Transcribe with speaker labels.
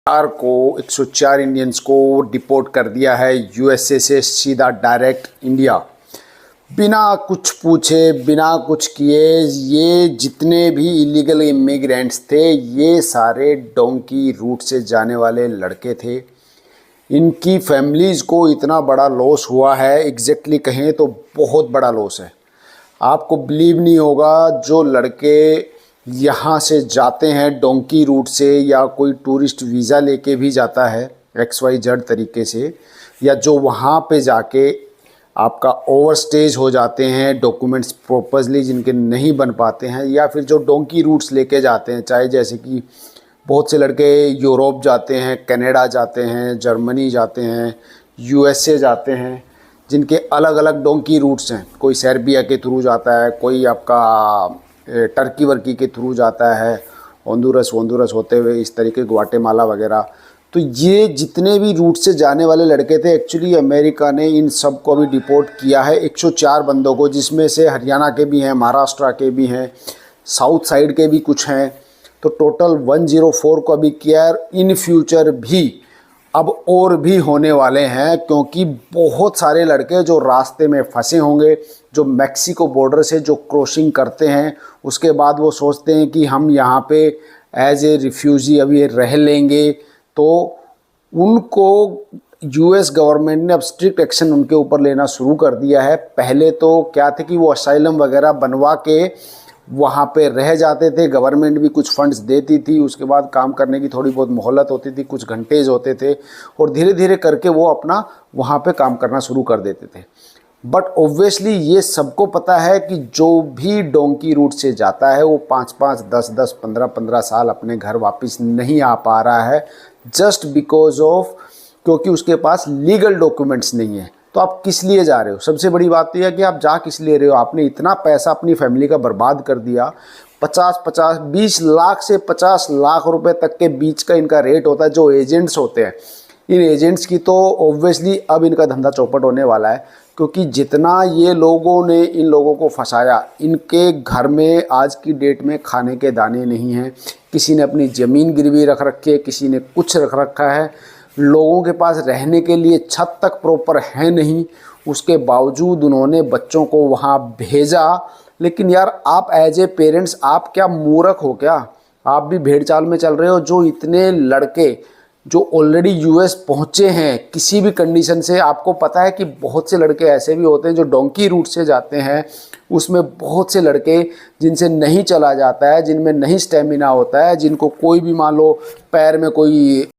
Speaker 1: चार को 104 इंडियंस को डिपोर्ट कर दिया है यूएसए से सीधा डायरेक्ट इंडिया। बिना कुछ पूछे बिना कुछ किए ये जितने भी इलीगल इमिग्रेंट्स थे ये सारे डोंकी रूट से जाने वाले लड़के थे। इनकी फैमिलीज़ को इतना बड़ा लॉस हुआ है, एग्जैक्टली कहें तो बहुत बड़ा लॉस है। आपको बिलीव नहीं होगा, जो लड़के यहाँ से जाते हैं डोंकी रूट से या कोई टूरिस्ट वीज़ा लेके भी जाता है XYZ तरीके से, या जो वहाँ पे जाके आपका ओवर स्टेज हो जाते हैं डॉक्यूमेंट्स प्रॉपरली जिनके नहीं बन पाते हैं, या फिर जो डोंकी रूट्स लेके जाते हैं, चाहे जैसे कि बहुत से लड़के यूरोप जाते हैं, कनाडा जाते हैं, जर्मनी जाते हैं, USA जाते हैं, जिनके अलग अलग डोंकी रूट्स हैं। कोई सर्बिया के थ्रू जाता है, कोई आपका टर्की वर्की के थ्रू जाता है, होंडुरस होते हुए इस तरीके ग्वाटेमाला वगैरह। तो ये जितने भी रूट से जाने वाले लड़के थे, एक्चुअली अमेरिका ने इन सब को भी डिपोर्ट किया है, 104 बंदों को, जिसमें से हरियाणा के भी हैं, महाराष्ट्र के भी हैं, साउथ साइड के भी कुछ हैं। तो टोटल 104 को अभी किया। इन फ्यूचर भी अब और भी होने वाले हैं, क्योंकि बहुत सारे लड़के जो रास्ते में फंसे होंगे, जो मैक्सिको बॉर्डर से जो क्रॉसिंग करते हैं, उसके बाद वो सोचते हैं कि हम यहाँ पे एज ए रिफ्यूजी अभी रह लेंगे, तो उनको US गवर्नमेंट ने अब स्ट्रिक्ट एक्शन उनके ऊपर लेना शुरू कर दिया है। पहले तो क्या थे कि वो असाइलम वगैरह बनवा के वहाँ पे रह जाते थे, गवर्नमेंट भी कुछ फंड्स देती थी, उसके बाद काम करने की थोड़ी बहुत मोहलत होती थी, कुछ घंटेज होते थे, और धीरे धीरे करके वो अपना वहाँ पे काम करना शुरू कर देते थे। बट ऑब्वियसली ये सबको पता है कि जो भी डोंकी रूट से जाता है वो 5-5, 10-10, 15-15 साल अपने घर वापस नहीं आ पा रहा है, जस्ट बिकॉज ऑफ क्योंकि उसके पास लीगल डॉक्यूमेंट्स नहीं है। तो आप किस लिए जा रहे हो? सबसे बड़ी बात तो यह है कि आप जा किस लिए रहे हो। आपने इतना पैसा अपनी फैमिली का बर्बाद कर दिया। 20 लाख से 50 लाख रुपए तक के बीच का इनका रेट होता है। जो एजेंट्स होते हैं, इन एजेंट्स की तो ऑब्वियसली अब इनका धंधा चौपट होने वाला है, क्योंकि जितना ये लोगों ने इन लोगों को फंसाया, इनके घर में आज की डेट में खाने के दाने नहीं हैं। किसी ने अपनी ज़मीन गिरवी रख रखी है, किसी ने कुछ रख रखा है, लोगों के पास रहने के लिए छत तक प्रॉपर है नहीं। उसके बावजूद उन्होंने बच्चों को वहाँ भेजा। लेकिन यार, आप एज ए पेरेंट्स आप क्या मूर्ख हो क्या? आप भी भेड़ चाल में चल रहे हो। जो इतने लड़के जो ऑलरेडी US पहुँचे हैं किसी भी कंडीशन से, आपको पता है कि बहुत से लड़के ऐसे भी होते हैं जो डोंकी रूट से जाते हैं, उसमें बहुत से लड़के जिनसे नहीं चला जाता है, जिनमें नहीं स्टेमिना होता है, जिनको कोई भी मान लो पैर में कोई